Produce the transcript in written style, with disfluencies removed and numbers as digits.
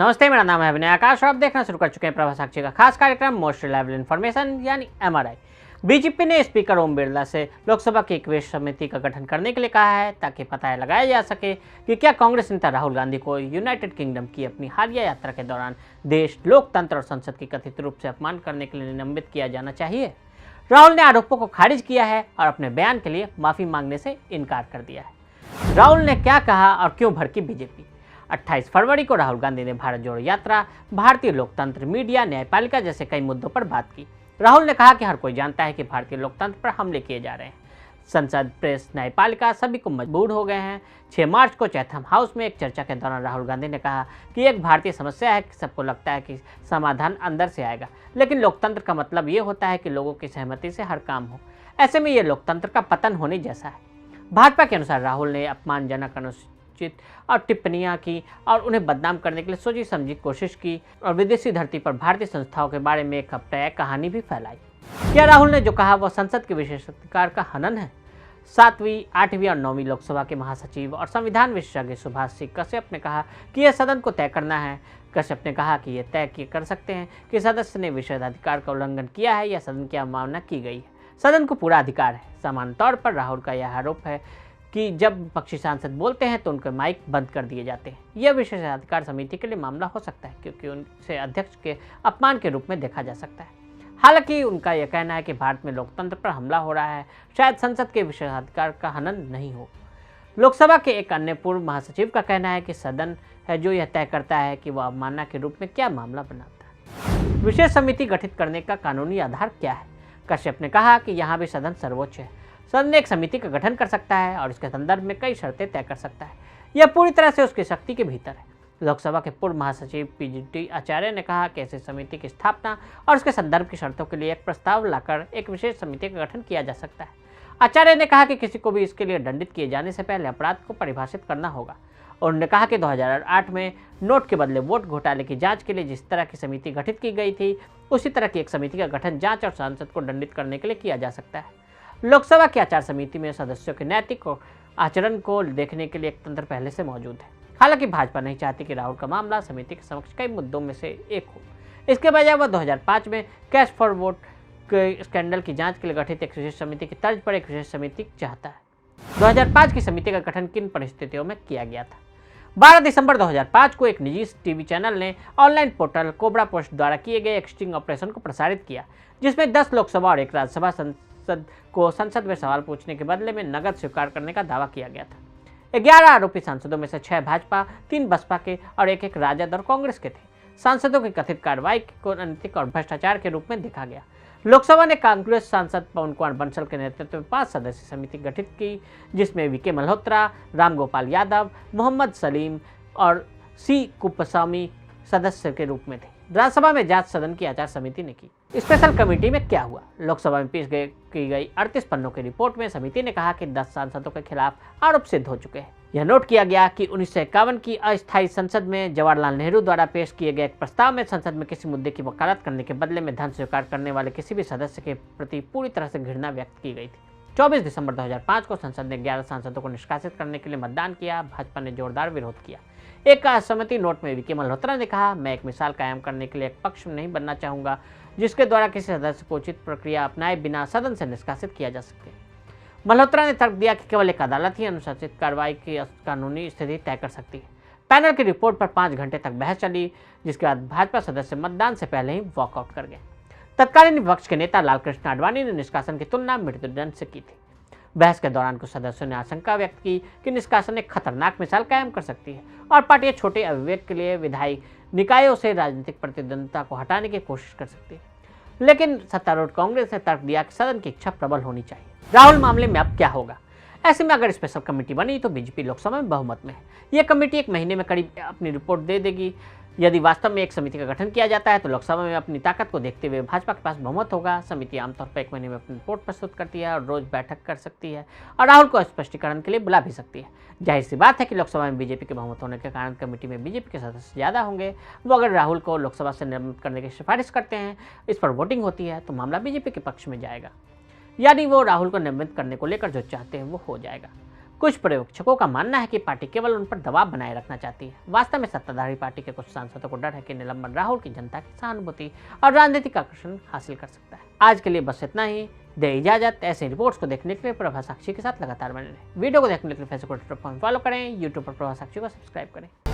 नमस्ते, मेरा नाम है अभिनय आकाश और आप देखना शुरू कर चुके हैं प्रभा साक्षी का खास कार्यक्रम मोस्ट रिलायबल इन्फॉर्मेशन यानी एमआरआई। बीजेपी ने स्पीकर ओम बिरला से लोकसभा की एक विशेष समिति का गठन करने के लिए कहा है ताकि पता लगाया जा सके कि क्या कांग्रेस नेता राहुल गांधी को यूनाइटेड किंगडम की अपनी हालिया यात्रा के दौरान देश, लोकतंत्र और संसद की कथित रूप से अपमान करने के लिए निलंबित किया जाना चाहिए। राहुल ने आरोपों को खारिज किया है और अपने बयान के लिए माफी मांगने से इनकार कर दिया है। राहुल ने क्या कहा और क्यों भड़की बीजेपी? 28 फरवरी को राहुल गांधी ने भारत जोड़ो यात्रा, भारतीय लोकतंत्र, मीडिया, न्यायपालिका जैसे कई मुद्दों पर बात की। राहुल ने कहा कि हर कोई जानता है कि भारतीय लोकतंत्र पर हमले किए जा रहे हैं। संसद, प्रेस, न्यायपालिका सभी को मजबूर हो गए हैं। 6 मार्च को चैथम हाउस में एक चर्चा के दौरान राहुल गांधी ने कहा कि एक भारतीय समस्या है कि सबको लगता है कि समाधान अंदर से आएगा, लेकिन लोकतंत्र का मतलब ये होता है कि लोगों की सहमति से हर काम हो। ऐसे में ये लोकतंत्र का पतन होने जैसा है। भाजपा के अनुसार राहुल ने अपमानजनक और टिप्पणियां की और उन्हें बदनाम करने के लिए सोची समझी कोशिश की और विदेशी धरती पर भारतीय संस्थाओं के बारे में एक अप्रिय कहानी भी फैलाई। क्या राहुल ने जो कहा वह संसद के विशेषाधिकार का हनन है? 7वीं, 8वीं और 9वीं लोकसभा के महासचिव और संविधान विशेषज्ञ सुभाष सिंह कश्यप ने कहा कि यह सदन को तय करना है। कश्यप ने कहा कि यह तय कर सकते हैं कि सदस्य ने विशेषाधिकार का उल्लंघन किया है या सदन की अवमानना की गई है। सदन को पूरा अधिकार है। सामान्य तौर पर राहुल का यह आरोप है कि जब विपक्षी सांसद बोलते हैं तो उनके माइक बंद कर दिए जाते हैं। यह विशेषाधिकार समिति के लिए मामला हो सकता है क्योंकि उनसे अध्यक्ष के अपमान के रूप में देखा जा सकता है। हालांकि उनका यह कहना है कि भारत में लोकतंत्र पर हमला हो रहा है, शायद संसद के विशेषाधिकार का हनन नहीं हो। लोकसभा के एक अन्य पूर्व महासचिव का कहना है कि सदन है जो यह तय करता है कि वह अवमानना के रूप में क्या मामला बनाता है। विशेष समिति गठित करने का कानूनी आधार क्या है? कश्यप ने कहा कि यहाँ भी सदन सर्वोच्च है। सदन एक समिति का गठन कर सकता है और उसके संदर्भ में कई शर्तें तय कर सकता है। यह पूरी तरह से उसकी शक्ति के भीतर है। लोकसभा के पूर्व महासचिव पीजीटी आचार्य ने कहा कि ऐसी समिति की स्थापना और उसके संदर्भ की शर्तों के लिए एक प्रस्ताव लाकर एक विशेष समिति का गठन किया जा सकता है। आचार्य ने कहा कि किसी को भी इसके लिए दंडित किए जाने से पहले अपराध को परिभाषित करना होगा। उन्होंने कहा कि 2008 में नोट के बदले वोट घोटाले की जांच के लिए जिस तरह की समिति गठित की गई थी, उसी तरह की एक समिति का गठन जांच और सांसद को दंडित करने के लिए किया जा सकता है। लोकसभा की आचार समिति में सदस्यों के नैतिक आचरण को देखने के लिए एक तंत्र पहले से मौजूद है। हालांकि भाजपा नहीं चाहती कि राहुल का मामला समिति के समक्ष कई मुद्दों में से एक हो। इसके बजाय वह 2005 में कैश फॉर वोट के स्कैंडल की जांच के लिए गठित एक विशेष समिति की तर्ज पर एक विशेष समिति चाहता है। 2005 की समिति का गठन किन परिस्थितियों में किया गया था? 12 दिसंबर 2005 को एक निजी टीवी चैनल ने ऑनलाइन पोर्टल कोबरा पोस्ट द्वारा किए गए एक स्टिंग ऑपरेशन को प्रसारित किया, जिसमें 10 लोकसभा और एक राज्यसभा संसद में सवाल पूछने के बदले में नकद स्वीकार करने का दावा किया गया था। 11 आरोपी सांसदों में से 6 भाजपा, 3 बसपा के और एक राजद और कांग्रेस के थे। सांसदों की कथित कार्रवाई को अनैतिक और भ्रष्टाचार के रूप में देखा गया। लोकसभा ने कांग्रेस सांसद पवन कुमार बंसल के नेतृत्व में 5 सदस्यीय समिति गठित की, जिसमें वीके मल्होत्रा, रामगोपाल यादव, मोहम्मद सलीम और सी कुप्पस्वामी सदस्य के रूप में थे। राज्यसभा में जांच सदन की आचार समिति ने की। स्पेशल कमेटी में क्या हुआ? लोकसभा में पेश की गई 38 पन्नों की रिपोर्ट में समिति ने कहा कि 10 सांसदों के खिलाफ आरोप सिद्ध हो चुके हैं। यह नोट किया गया कि 1951 की अस्थायी संसद में जवाहरलाल नेहरू द्वारा पेश किए गए एक प्रस्ताव में संसद में किसी मुद्दे की वकालत करने के बदले में धन स्वीकार करने वाले किसी भी सदस्य के प्रति पूरी तरह से घृणा व्यक्त की गई थी। 24 दिसंबर 2005 को संसद ने 11 सांसदों को निष्कासित करने के लिए मतदान किया। भाजपा ने जोरदार विरोध किया। एक असहमति नोट में वीके मल्होत्रा ने कहा, मैं एक मिसाल कायम करने के लिए एक पक्ष नहीं बनना चाहूंगा जिसके द्वारा किसी सदस्य को उचित प्रक्रिया अपनाए बिना सदन से निष्कासित किया जा सके। मल्होत्रा ने तर्क दिया कि केवल एक अदालत ही अनुशासित कार्रवाई की कानूनी स्थिति तय कर सकती है। पैनल की रिपोर्ट पर 5 घंटे तक बहस चली, जिसके बाद भाजपा सदस्य मतदान से पहले ही वॉकआउट कर गए। तत्कालीन विपक्ष के नेता लालकृष्ण आडवाणी ने निष्कासन की तुलना मृत्युदंड से की थी। बहस के दौरान कुछ सदस्यों ने आशंका व्यक्त की कि निष्कासन एक खतरनाक मिसाल कायम कर सकती है और पार्टी छोटे अविवेक के लिए विधायी निकायों से राजनीतिक प्रतिद्वंद्विता को हटाने की कोशिश कर सकती है। लेकिन सत्तारूढ़ कांग्रेस ने तर्क दिया कि सदन की इच्छा प्रबल होनी चाहिए। राहुल मामले में अब क्या होगा? ऐसे में अगर स्पेशल कमेटी बनी तो बीजेपी लोकसभा में बहुमत में है। यह कमेटी 1 महीने में करीब अपनी रिपोर्ट दे देगी। यदि वास्तव में एक समिति का गठन किया जाता है तो लोकसभा में अपनी ताकत को देखते हुए भाजपा के पास बहुमत होगा। समिति आमतौर पर 1 महीने में अपनी रिपोर्ट प्रस्तुत करती है और रोज बैठक कर सकती है और राहुल को स्पष्टीकरण के लिए बुला भी सकती है। जाहिर सी बात है कि लोकसभा में बीजेपी के बहुमत होने के कारण कमेटी में बीजेपी के सदस्य ज़्यादा होंगे। वो अगर राहुल को लोकसभा से निलंबित करने की सिफारिश करते हैं, इस पर वोटिंग होती है तो मामला बीजेपी के पक्ष में जाएगा, यानी वो राहुल को निलंबित करने को लेकर जो चाहते हैं वो हो जाएगा। कुछ पर्यवेक्षकों का मानना है कि पार्टी केवल उन पर दबाव बनाए रखना चाहती है। वास्तव में सत्ताधारी पार्टी के कुछ सांसदों को डर है कि निलंबन राहुल की जनता की सहानुभूति और राजनीतिक आकर्षण हासिल कर सकता है। आज के लिए बस इतना ही। दे इजाजत। ऐसे रिपोर्ट्स को देखने के लिए प्रभा साक्षी के साथ लगातार बने रहें। वीडियो को देखने के लिए फेसबुक ट्विटर पर फॉलो करें, यूट्यूब पर प्रभा साक्षी को सब्सक्राइब करें।